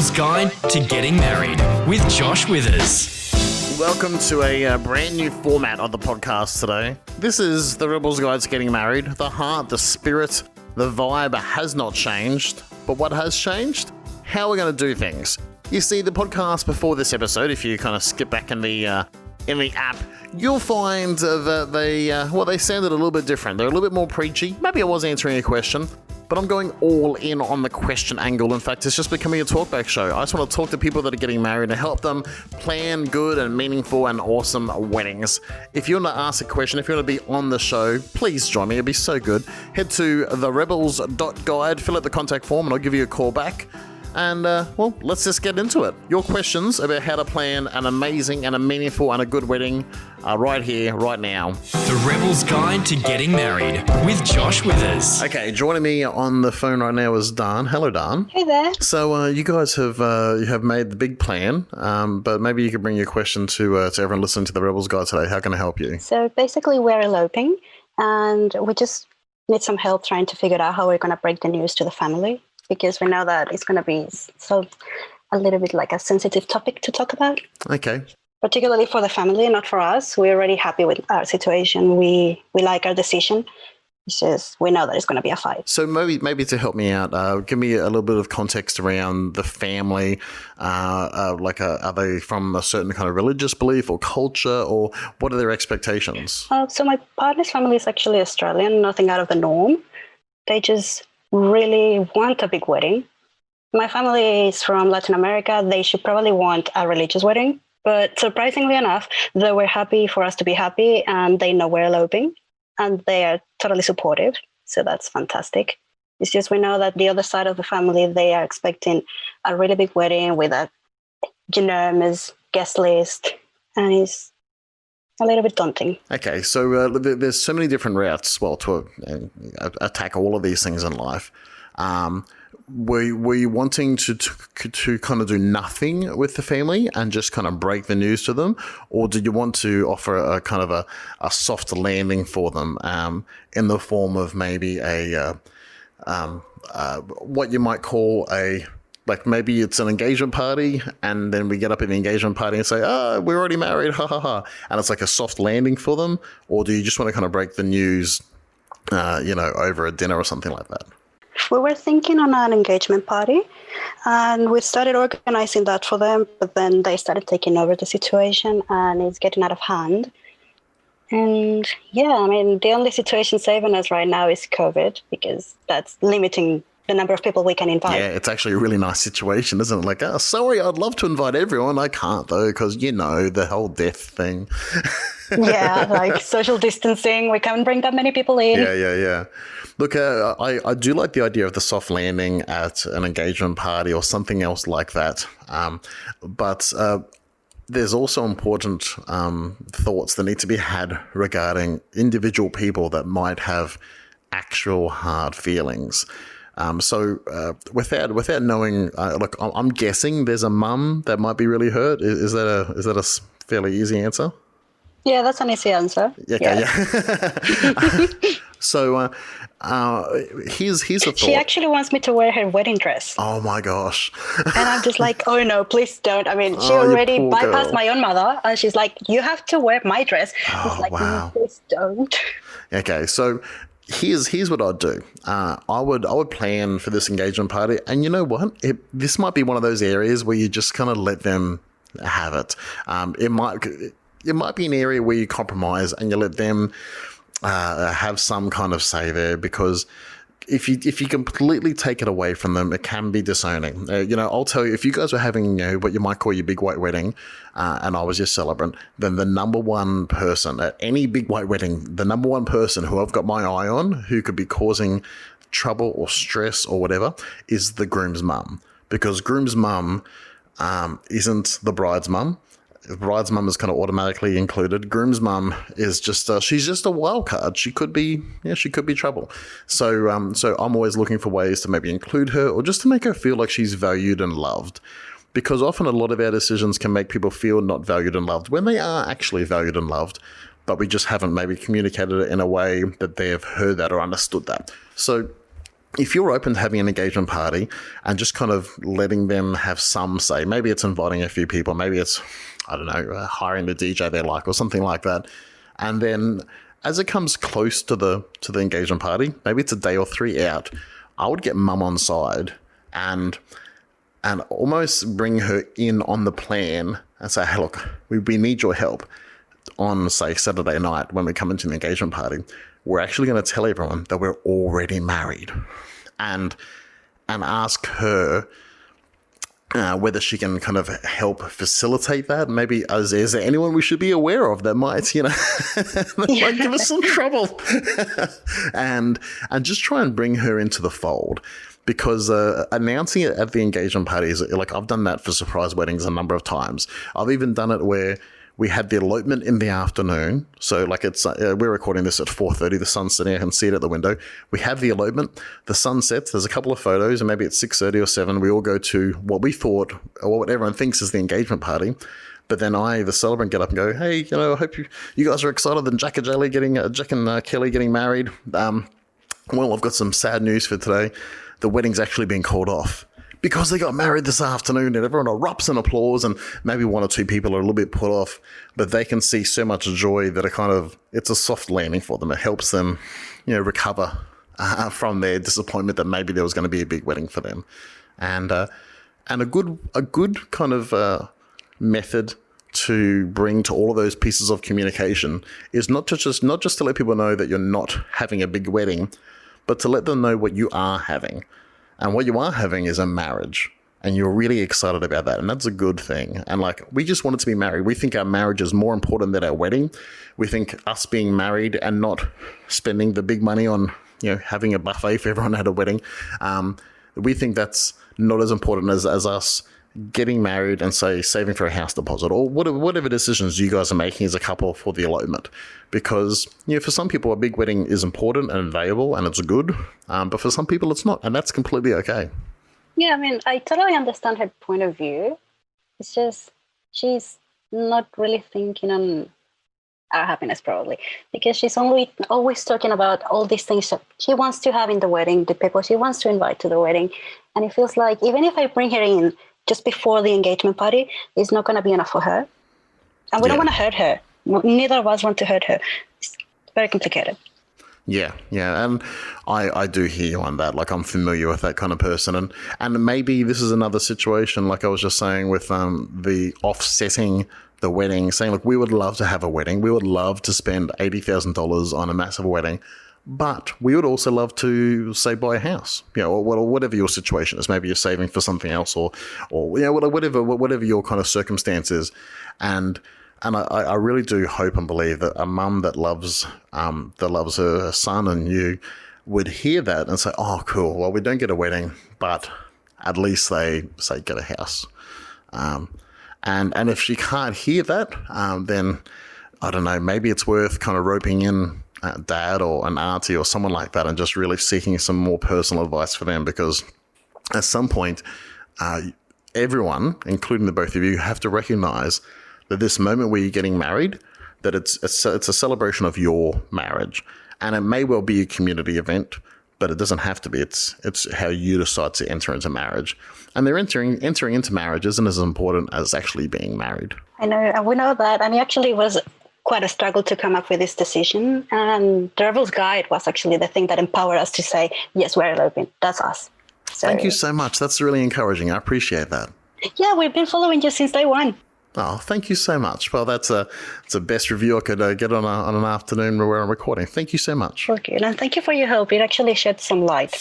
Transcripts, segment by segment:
Rebel's Guide to Getting Married with Josh Withers. Welcome to a brand new format of the podcast today. This is the Rebel's Guide to Getting Married. The heart, the spirit, the vibe has not changed. But what has changed? How we're going to do things. You see, the podcast before this episode, if you kind of skip back in the app, you'll find that they sounded a little bit different. They're a little bit more preachy. Maybe I was answering a question, but I'm going all in on the question angle. In fact, it's just becoming a talkback show. I just want to talk to people that are getting married and help them plan good and meaningful and awesome weddings. If you want to ask a question, if you want to be on the show, please join me. It'd be so good. Head to therebels.guide, fill out the contact form, and I'll give you a call back. And, let's just get into it. Your questions about how to plan an amazing and a meaningful and a good wedding are right here, right now. The Rebel's Guide to Getting Married with Josh Withers. Okay, joining me on the phone right now is Dan. Hello, Dan. Hey there. So you guys have made the big plan, but maybe you could bring your question to everyone listening to the Rebel's Guide today. How can I help you? So basically we're eloping and we just need some help trying to figure out how we're going to break the news to the family, because we know that it's going to be a little bit like a sensitive topic to talk about. Okay. Particularly for the family, not for us. We're already happy with our situation. We like our decision. It's just we know that it's going to be a fight. So maybe to help me out, give me a little bit of context around the family. Are they from a certain kind of religious belief or culture, or what are their expectations? So my partner's family is actually Australian, nothing out of the norm. They just really want a big wedding. My family is from Latin America. They should probably want a religious wedding. But surprisingly enough, they were happy for us to be happy, and they know we're eloping, and they are totally supportive. So that's fantastic. It's just we know that the other side of the family, they are expecting a really big wedding with a ginormous guest list, and it's a little bit daunting. Okay, so there's so many different routes, to attack all of these things in life. Were you wanting to kind of do nothing with the family and just kind of break the news to them, or did you want to offer a kind of a soft landing for them in the form of maybe what you might call maybe it's an engagement party, and then we get up at the engagement party and say, we're already married, ha ha ha. And it's like a soft landing for them, or do you just want to kind of break the news, over a dinner or something like that? We were thinking on an engagement party, and we started organizing that for them, but then they started taking over the situation, and it's getting out of hand. And the only situation saving us right now is COVID, because that's limiting the number of people we can invite. Yeah, it's actually a really nice situation, isn't it? Like, sorry, I'd love to invite everyone. I can't, though, because, the whole death thing. Yeah, like social distancing. We can't bring that many people in. Yeah. Look, I do like the idea of the soft landing at an engagement party or something else like that. But there's also important thoughts that need to be had regarding individual people that might have actual hard feelings. So without knowing, I'm guessing there's a mum that might be really hurt. Is that a fairly easy answer? Yeah, that's an easy answer. Yeah. So here's a thought. She actually wants me to wear her wedding dress. Oh my gosh. And I'm just like, oh no, please don't. I mean, she already bypassed my own mother, and she's like, you have to wear my dress. It's like, wow. No, please don't. Okay, so here's what I'd do. I would plan for this engagement party, and you know what? This might be one of those areas where you just kind of let them have it. It might be an area where you compromise and you let them have some kind of say there, because if you completely take it away from them, it can be disowning. I'll tell you, if you guys were having what you might call your big white wedding, and I was your celebrant, then the number one person at any big white wedding, the number one person who I've got my eye on, who could be causing trouble or stress or whatever, is the groom's mum, because groom's mum isn't the bride's mum. The bride's mum is kind of automatically included. Groom's mum is just she's just a wild card. She could be trouble. So I'm always looking for ways to maybe include her, or just to make her feel like she's valued and loved, because often a lot of our decisions can make people feel not valued and loved when they are actually valued and loved, but we just haven't maybe communicated it in a way that they have heard that or understood that. So if you're open to having an engagement party and just kind of letting them have some say, maybe it's inviting a few people, maybe it's, I don't know, hiring the DJ they like or something like that. And then as it comes close to the engagement party, maybe it's a day or 3 out, I would get mum on side and almost bring her in on the plan and say, hey, look, we need your help on, say, Saturday night when we come into the engagement party. We're actually going to tell everyone that we're already married and ask her whether she can kind of help facilitate that. Maybe is there anyone we should be aware of that might, might give us some trouble? and just try and bring her into the fold. Because announcing it at the engagement parties, like I've done that for surprise weddings a number of times. I've even done it where we had the elopement in the afternoon. So like it's we're recording this at 4:30. The sun's setting. I can see it at the window. We have the elopement. The sun sets. There's a couple of photos, and maybe it's 6:30 or 7. We all go to what we thought, or what everyone thinks is the engagement party. But then the celebrant, get up and go, hey, I hope you guys are excited that Jack and Kelly getting married. Well, I've got some sad news for today. The wedding's actually been called off because they got married this afternoon, and everyone erupts in applause, and maybe 1 or 2 people are a little bit put off, but they can see so much joy that it's a soft landing for them. It helps them, recover from their disappointment that maybe there was going to be a big wedding for them. And a good kind of method to bring to all of those pieces of communication is not just to let people know that you're not having a big wedding, but to let them know what you are having. And what you are having is a marriage. And you're really excited about that. And that's a good thing. And we just wanted to be married. We think our marriage is more important than our wedding. We think us being married and not spending the big money on, having a buffet for everyone at a wedding. We think that's not as important as us getting married and, say, saving for a house deposit or whatever decisions you guys are making as a couple for the elopement. Because, for some people, a big wedding is important and valuable and it's good. But for some people, it's not. And that's completely okay. Yeah, I mean, I totally understand her point of view. It's just she's not really thinking on our happiness, probably, because she's always talking about all these things that she wants to have in the wedding, the people she wants to invite to the wedding. And it feels like even if I bring her in just before the engagement party, it's not going to be enough for her. And we don't want to hurt her. Neither of us want to hurt her. It's very complicated. Yeah. And I do hear you on that. I'm familiar with that kind of person. And maybe this is another situation, like I was just saying, with the offsetting the wedding, saying, look, we would love to have a wedding. We would love to spend $80,000 on a massive wedding. But we would also love to, say, buy a house, or whatever your situation is. Maybe you're saving for something else, or whatever your kind of circumstance is. And I really do hope and believe that a mum that loves her son and you would hear that and say, oh, cool. Well, we don't get a wedding, but at least they, say, get a house. And if she can't hear that, then I don't know, maybe it's worth kind of roping in dad or an auntie or someone like that and just really seeking some more personal advice for them, because at some point, everyone, including the both of you, have to recognize that this moment where you're getting married, that it's a celebration of your marriage. And it may well be a community event, but it doesn't have to be. It's how you decide to enter into marriage. And they're entering into marriage isn't as important as actually being married. I know, and we know that. And it actually was quite a struggle to come up with this decision. And the Rebel's Guide was actually the thing that empowered us to say, yes, we're eloping. That's us. So, thank you so much. That's really encouraging. I appreciate that. Yeah, we've been following you since day one. Oh, thank you so much. Well, that's the best review I could get on an afternoon where I'm recording. Thank you so much. Okay, and thank you for your help. It actually shed some light.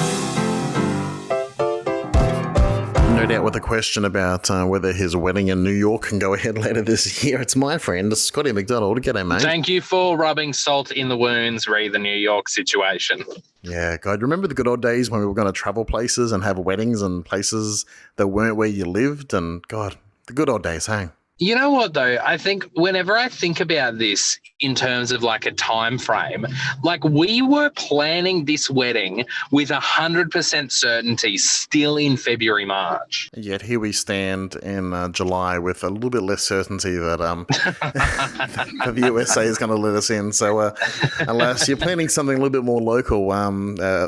No doubt with a question about whether his wedding in New York can go ahead later this year. It's my friend, Scotty McDonald. G'day, mate. Thank you for rubbing salt in the wounds re the New York situation. Yeah, God, remember the good old days when we were going to travel places and have weddings and places that weren't where you lived? And God, the good old days, hey? You know what though? I think whenever I think about this in terms of like a time frame, like we were planning this wedding with 100% certainty still in February, March. Yet here we stand in July with a little bit less certainty that that the USA is going to let us in. So unless you're planning something a little bit more local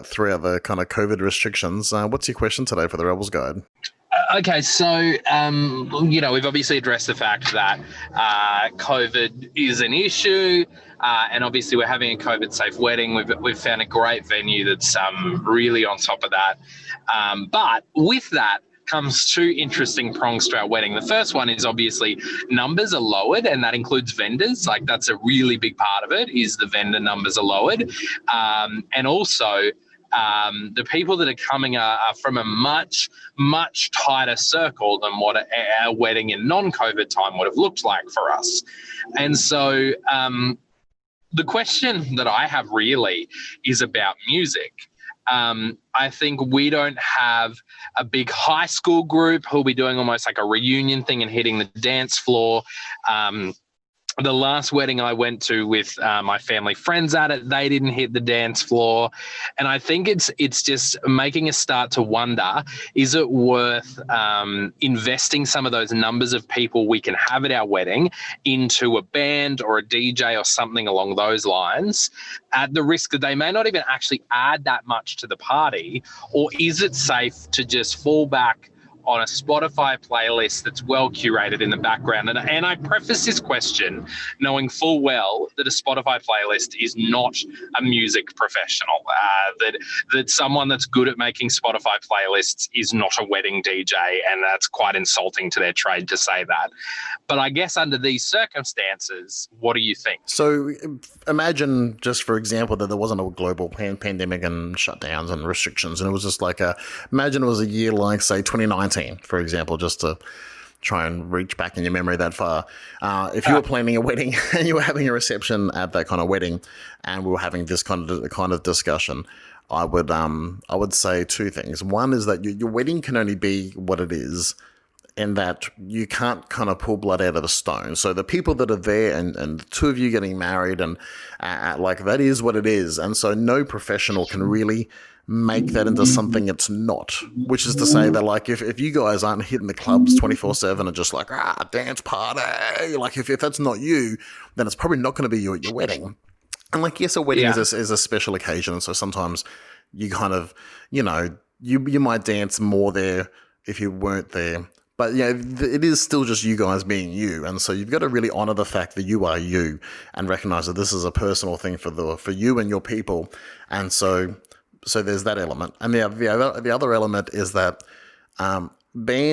throughout the kind of COVID restrictions, what's your question today for the Rebels Guide? Okay, so, we've obviously addressed the fact that COVID is an issue, and obviously we're having a COVID-safe wedding. We've found a great venue that's really on top of that. But with that comes two interesting prongs to our wedding. The first one is obviously numbers are lowered, and that includes vendors. Like that's a really big part of it, is the vendor numbers are lowered. And also, the people that are coming are from a much, much tighter circle than what our wedding in non-COVID time would have looked like for us. And so the question that I have really is about music. I think we don't have a big high school group who'll be doing almost like a reunion thing and hitting the dance floor. The last wedding I went to with my family friends at it, they didn't hit the dance floor. And I think it's just making us start to wonder, is it worth investing some of those numbers of people we can have at our wedding into a band or a DJ or something along those lines, at the risk that they may not even actually add that much to the party? Or is it safe to just fall back on a Spotify playlist that's well curated in the background? And I preface this question knowing full well that a Spotify playlist is not a music professional, that someone that's good at making Spotify playlists is not a wedding DJ, and that's quite insulting to their trade to say that. But I guess under these circumstances, what do you think? So imagine, just for example, that there wasn't a global pandemic and shutdowns and restrictions, and it was just like imagine it was a year like, say, 2019, for example, just to try and reach back in your memory that far. If you were planning a wedding and you were having a reception at that kind of wedding, and we were having this kind of discussion, I would say two things. One is that your wedding can only be what it is, in that you can't kind of pull blood out of a stone. So the people that are there and the two of you getting married, and like that is what it is. And so no professional can really make that into something it's not, which is to say that like if you guys aren't hitting the clubs 24/7 and just like dance party, like if that's not you, then it's probably not going to be your wedding. And like, yes, a wedding is a special occasion, and so sometimes you kind of, you might dance more there if you weren't there. But yeah, it is still just you guys being you, and so you've got to really honor the fact that you are you, and recognize that this is a personal thing for you and your people. And so there's that element, and the other element is that band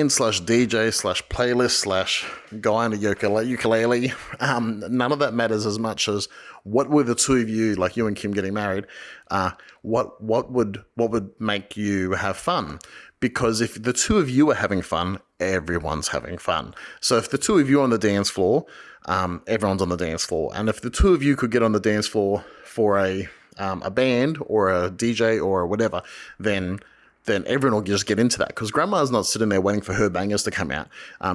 / DJ / playlist / guy on a ukulele. None of that matters as much as what were the two of you, like you and Kim getting married. What would make you have fun? Because if the two of you are having fun, everyone's having fun. So if the two of you are on the dance floor, everyone's on the dance floor. And if the two of you could get on the dance floor for a band or a DJ or whatever, then everyone will just get into that, because grandma's not sitting there waiting for her bangers to come out.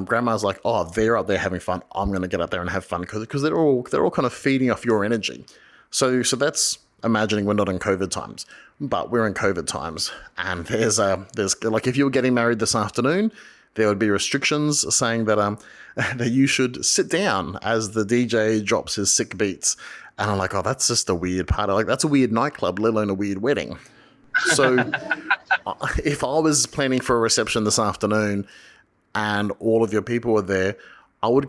Grandma's like, oh, they're up there having fun, I'm going to get up there and have fun, because they're all kind of feeding off your energy. So that's imagining we're not in COVID times, but we're in COVID times, and there's like, if you were getting married this afternoon, there would be restrictions saying that that you should sit down as the DJ drops his sick beats. And I'm like, oh, that's just a weird part. Like, that's a weird nightclub, let alone a weird wedding. So if I was planning for a reception this afternoon and all of your people were there, I would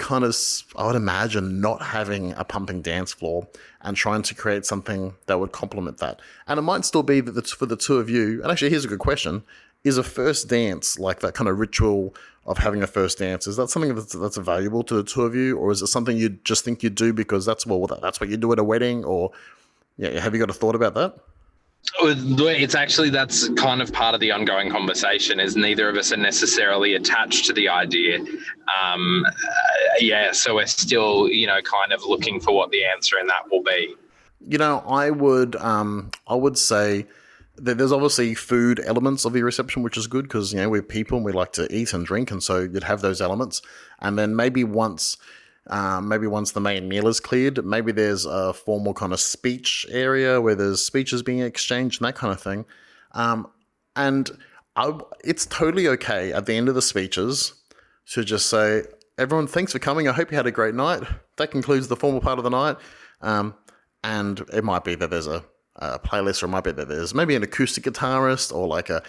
imagine not having a pumping dance floor and trying to create something that would complement that. And it might still be that for the two of you, and actually here's a good question, is a first dance, like that kind of ritual of having a first dance, is that something that's valuable to the two of you, or is it something you just think you do because that's what you do at a wedding? Or have you got a thought about that? It's actually, that's kind of part of the ongoing conversation, is neither of us are necessarily attached to the idea. So we're still, kind of looking for what the answer in that will be. I would say there's obviously food elements of your reception, which is good because, we're people and we like to eat and drink. And so you'd have those elements. And then maybe once the main meal is cleared, maybe there's a formal kind of speech area where there's speeches being exchanged and that kind of thing. It's totally okay at the end of the speeches to just say, everyone, thanks for coming. I hope you had a great night. That concludes the formal part of the night. And it might be that there's a playlist, or it might be that there's maybe an acoustic guitarist or like a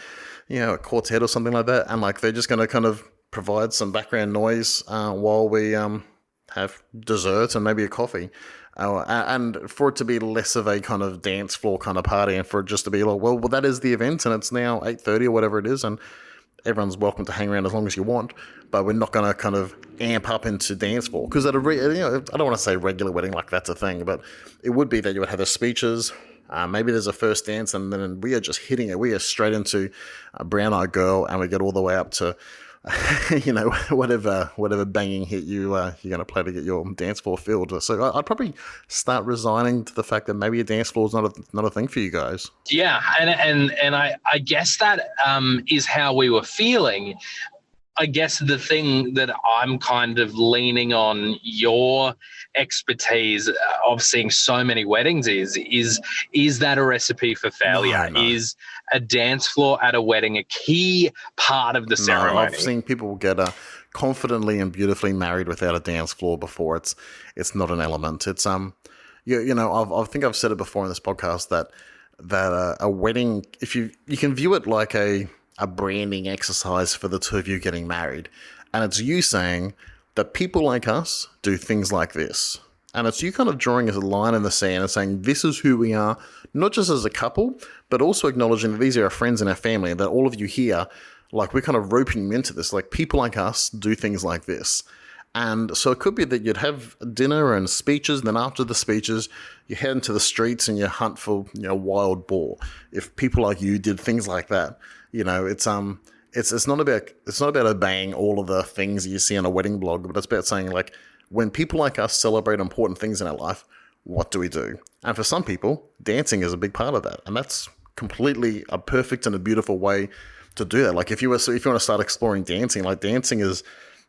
quartet or something like that. And like they're just going to kind of provide some background noise while we have dessert and maybe a coffee. And for it to be less of a kind of dance floor kind of party, and for it just to be like, well, that is the event and it's now 8:30 or whatever it is, and everyone's welcome to hang around as long as you want, but we're not going to kind of amp up into dance floor. Because at I don't want to say regular wedding like that's a thing, but it would be that you would have the speeches, maybe there's a first dance, and then we are just hitting it. We are straight into a brown-eyed girl, and we get all the way up to whatever banging hit you're going to play to get your dance floor filled. So I'd probably start resigning to the fact that maybe a dance floor is not a thing for you guys. Yeah, and I guess that is how we were feeling. I guess the thing that I'm kind of leaning on your expertise of seeing so many weddings is that a recipe for failure? No. Is a dance floor at a wedding a key part of the ceremony? No, I've seen people get confidently and beautifully married without a dance floor before. It's not an element. It's I think I've said it before in this podcast that a wedding, if you can view it like a branding exercise for the two of you getting married. And it's you saying that people like us do things like this. And it's you kind of drawing a line in the sand and saying, this is who we are, not just as a couple, but also acknowledging that these are our friends and our family, and that all of you here, like we're kind of roping you into this. Like people like us do things like this. And so it could be that you'd have dinner and speeches, and then after the speeches, you head into the streets and you hunt for wild boar. If people like you did things like that, it's not about obeying all of the things you see on a wedding blog, but it's about saying like, when people like us celebrate important things in our life, what do we do? And for some people, dancing is a big part of that, and that's completely a perfect and a beautiful way to do that. Like if you want to start exploring dancing, like dancing is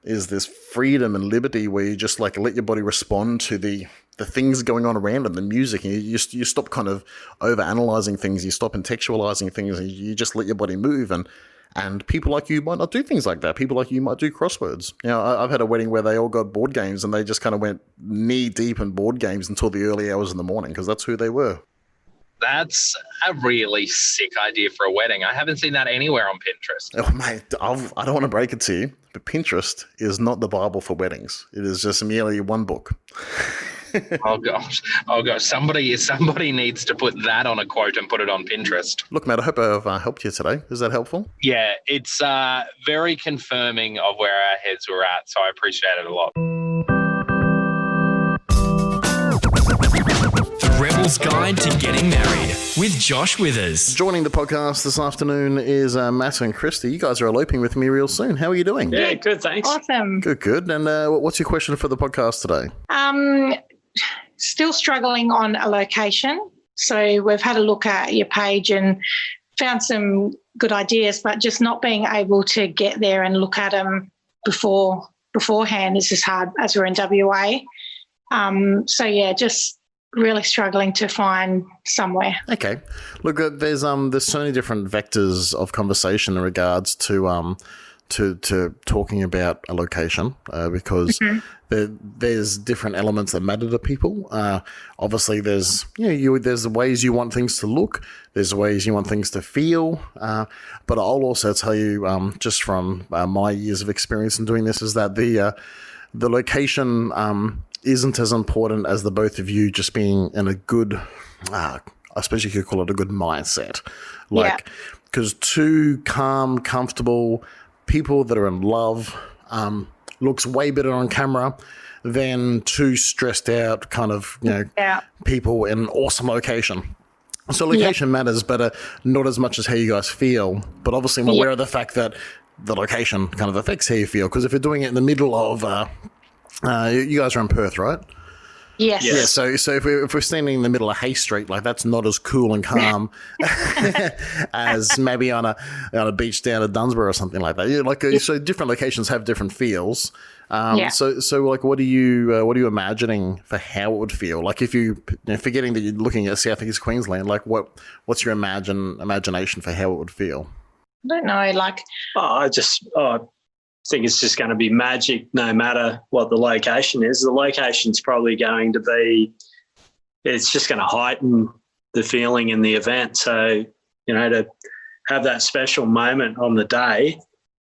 this freedom and liberty where you just like let your body respond to the things going on around and the music, and you stop kind of over analyzing things, you stop contextualizing things, and you just let your body move. And people like you might not do things like that. People like you might do crosswords. I've had a wedding where they all got board games and they just kind of went knee deep in board games until the early hours in the morning because that's who they were. That's a really sick idea for a wedding. I haven't seen that anywhere on Pinterest. Oh, mate, I don't want to break it to you, but Pinterest is not the Bible for weddings. It is just merely one book. Oh gosh. Somebody needs to put that on a quote and put it on Pinterest. Look, Matt, I hope I've helped you today. Is that helpful? Yeah, it's very confirming of where our heads were at, so I appreciate it a lot. The Rebel's Guide to Getting Married with Josh Withers. Joining the podcast this afternoon is Matt and Kristy. You guys are eloping with me real soon. How are you doing? Yeah, good, thanks. Awesome. Good. And what's your question for the podcast today? Still struggling on a location. So we've had a look at your page and found some good ideas, but just not being able to get there and look at them beforehand is just hard as we're in WA. Just really struggling to find somewhere. Okay. Look, there's so many different vectors of conversation in regards to talking about a location because there's different elements that matter to people. Obviously, there's there's ways you want things to look, there's ways you want things to feel. But I'll also tell you, just from my years of experience in doing this, is that the location isn't as important as the both of you just being in a good, I suppose you could call it a good mindset, because two calm, comfortable people that are in love looks way better on camera than two stressed out kind of people in an awesome location. So location matters, but not as much as how you guys feel. But obviously I'm aware of the fact that the location kind of affects how you feel, because if you're doing it in the middle of you guys are in Perth, right? Yes. Yeah, so if we're standing in the middle of Hay Street, like that's not as cool and calm as maybe on a beach down at Dunsborough or something like that. Yeah, so different locations have different feels. So like, what are you imagining for how it would feel? Like if forgetting that you're looking at South East Queensland, like what's your imagination for how it would feel? I don't know, like I think it's just going to be magic no matter what the location is. The location's probably going to be, it's just going to heighten the feeling in the event. So, to have that special moment on the day,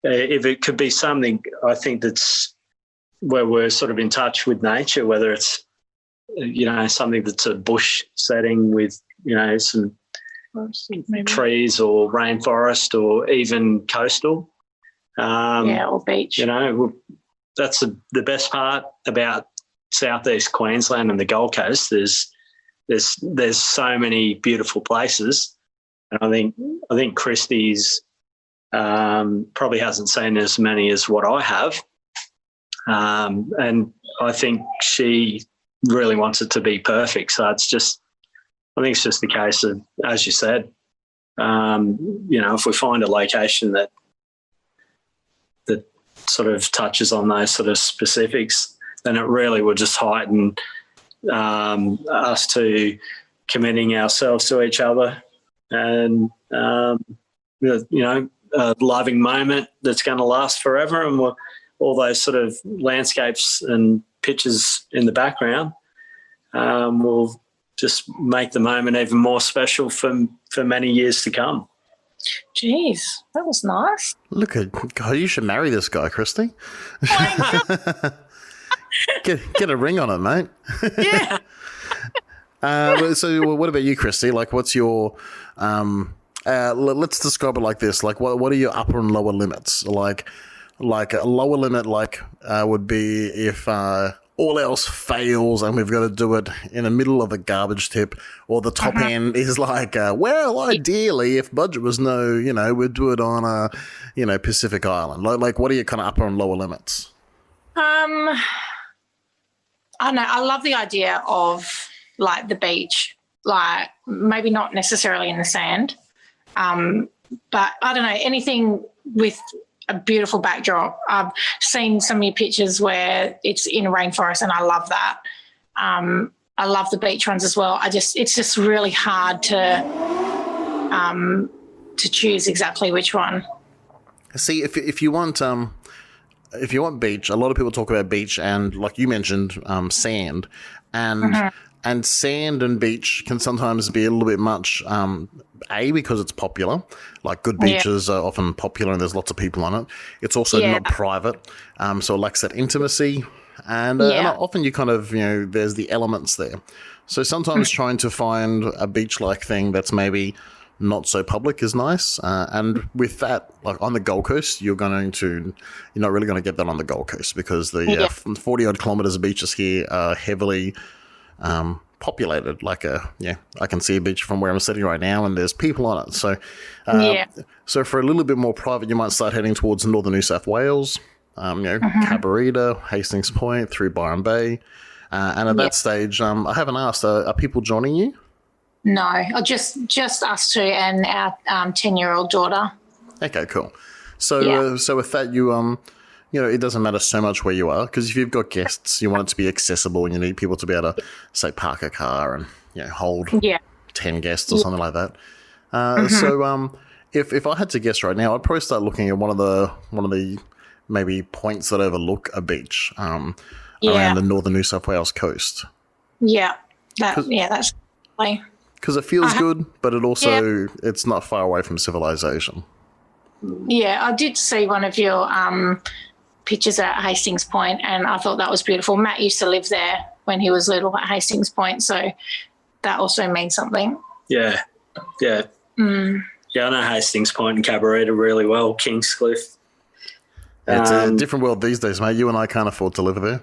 if it could be something, I think that's where we're sort of in touch with nature, whether it's, something that's a bush setting with, some trees or rainforest or even coastal. Or beach. That's the best part about Southeast Queensland and the Gold Coast. There's so many beautiful places, and I think Kristy's probably hasn't seen as many as what I have, and I think she really wants it to be perfect. So I think it's just the case of, as you said, if we find a location that sort of touches on those sort of specifics, then it really will just heighten us to committing ourselves to each other and, a loving moment that's going to last forever. And all those sort of landscapes and pictures in the background will just make the moment even more special for many years to come. Jeez, that was nice. Look at God, you should marry this guy, Kristy. Get a ring on it, mate. Yeah. So what about you, Kristy? Like, what's your let's describe it like this. Like, what are your upper and lower limits? Like a lower limit would be if all else fails and we've got to do it in the middle of a garbage tip, or the top end is like, ideally, if budget was no, we'd do it on a, Pacific Island. Like, what are your kind of upper and lower limits? I don't know. I love the idea of like the beach, like maybe not necessarily in the sand, but I don't know, anything with a beautiful backdrop. I've seen some of your pictures where it's in a rainforest, and I love that. I love the beach ones as well. It's just really hard to choose exactly which one. See, if you want beach, a lot of people talk about beach, and like you mentioned, sand, and sand and beach can sometimes be a little bit much. Because it's popular, like good beaches are often popular and there's lots of people on it. It's also not private, so it lacks that intimacy. And often you kind of, there's the elements there. So sometimes trying to find a beach-like thing that's maybe not so public is nice. And with that, like on the Gold Coast, you're not really going to get that on the Gold Coast, because the 40-odd kilometres of beaches here are heavily populated. I can see a beach from where I'm sitting right now, and there's people on it. So, so for a little bit more private, you might start heading towards northern New South Wales, Cabarita, Hastings Point, through Byron Bay, and at that stage, I haven't asked, are people joining you? No, just us two and our 10-year-old daughter. Okay, cool. So, so with that, you it doesn't matter so much where you are, because if you've got guests, you want it to be accessible, and you need people to be able to, say, park a car and hold 10 guests or something like that. So if I had to guess right now, I'd probably start looking at one of the maybe points that overlook a beach around the northern New South Wales coast. Yeah, that's lovely. Because it feels good, but it also it's not far away from civilization. Yeah, I did see one of your pictures at Hastings Point, and I thought that was beautiful. Matt used to live there when he was little at Hastings Point, so that also means something. Yeah. Yeah, I know Hastings Point and Cabarita really well, Kingscliff. It's a different world these days, mate. You and I can't afford to live there.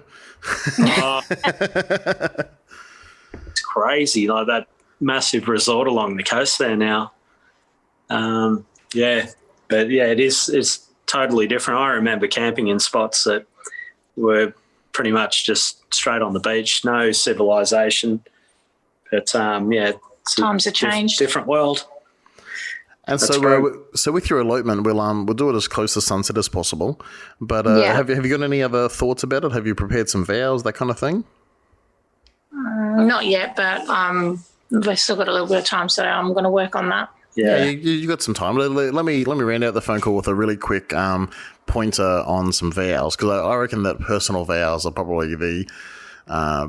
It's crazy, like that massive resort along the coast there now. It's totally different. I remember camping in spots that were pretty much just straight on the beach, no civilization. But it's Times have changed. Different world. And so with your elopement, we'll do it as close to sunset as possible. But have you got any other thoughts about it? Have you prepared some vows, that kind of thing? Not yet, but we've still got a little bit of time, so I'm going to work on that. Yeah, you got some time. Let me round out the phone call with a really quick pointer on some vows, because I reckon that personal vows are probably I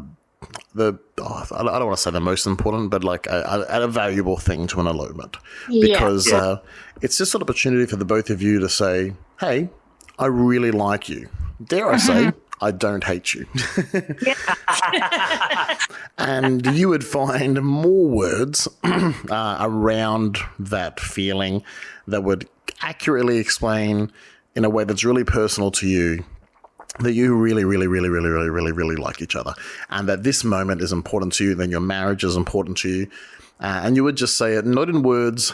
don't want to say the most important, but like a valuable thing to an elopement, because it's just an opportunity for the both of you to say, hey, I really like you. Dare I say, I don't hate you. And you would find more words around that feeling that would accurately explain in a way that's really personal to you that you really, really, really, really, really, really, really like each other, and that this moment is important to you, then your marriage is important to you. And you would just say it not in words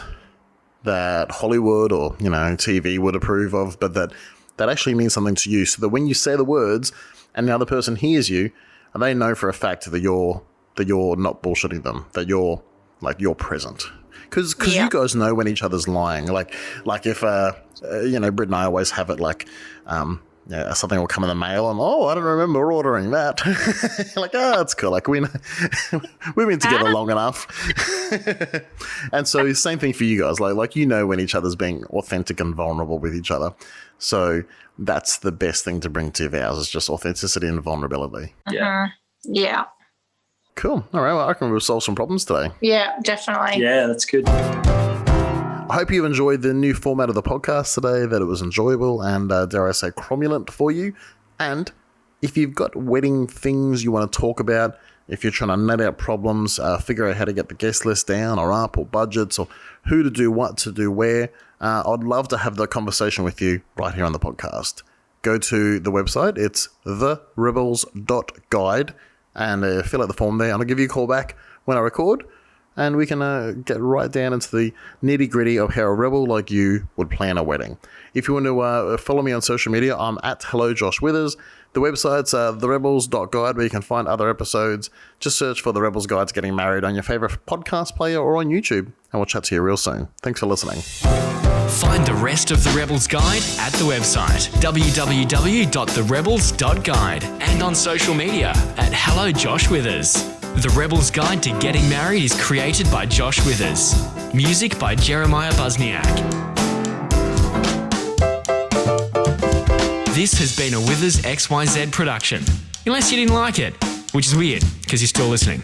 that Hollywood or, TV would approve of, but that actually means something to you, so that when you say the words and the other person hears you, and they know for a fact that you're not bullshitting them, that you're present. Because you guys know when each other's lying. Like if, Britt and I always have it like, something will come in the mail and, I don't remember ordering that. Like, it's cool. Like we've been together long enough. And so same thing for you guys. Like when each other's being authentic and vulnerable with each other. So that's the best thing to bring to your vows, is just authenticity and vulnerability. Yeah. Yeah. Cool. All right. Well, I reckon we'll solve some problems today. Yeah, definitely. Yeah, that's good. I hope you enjoyed the new format of the podcast today, that it was enjoyable and, dare I say, cromulent for you. And if you've got wedding things you want to talk about, if you're trying to nut out problems, figure out how to get the guest list down or up, or budgets, or who to do what to do where, I'd love to have the conversation with you right here on the podcast. Go to the website. It's therebels.guide and fill out the form there. And I'll give you a call back when I record, and we can get right down into the nitty-gritty of how a rebel like you would plan a wedding. If you want to follow me on social media, I'm at Hello Josh Withers. The website's therebels.guide, where you can find other episodes. Just search for The Rebels Guide to Getting Married on your favourite podcast player or on YouTube, and we'll chat to you real soon. Thanks for listening. Find the rest of The Rebels Guide at the website www.therebels.guide and on social media at Hello Josh Withers. The Rebels Guide to Getting Married is created by Josh Withers. Music by Jeremiah Busniak. This has been a Withers XYZ production. Unless you didn't like it, which is weird because you're still listening.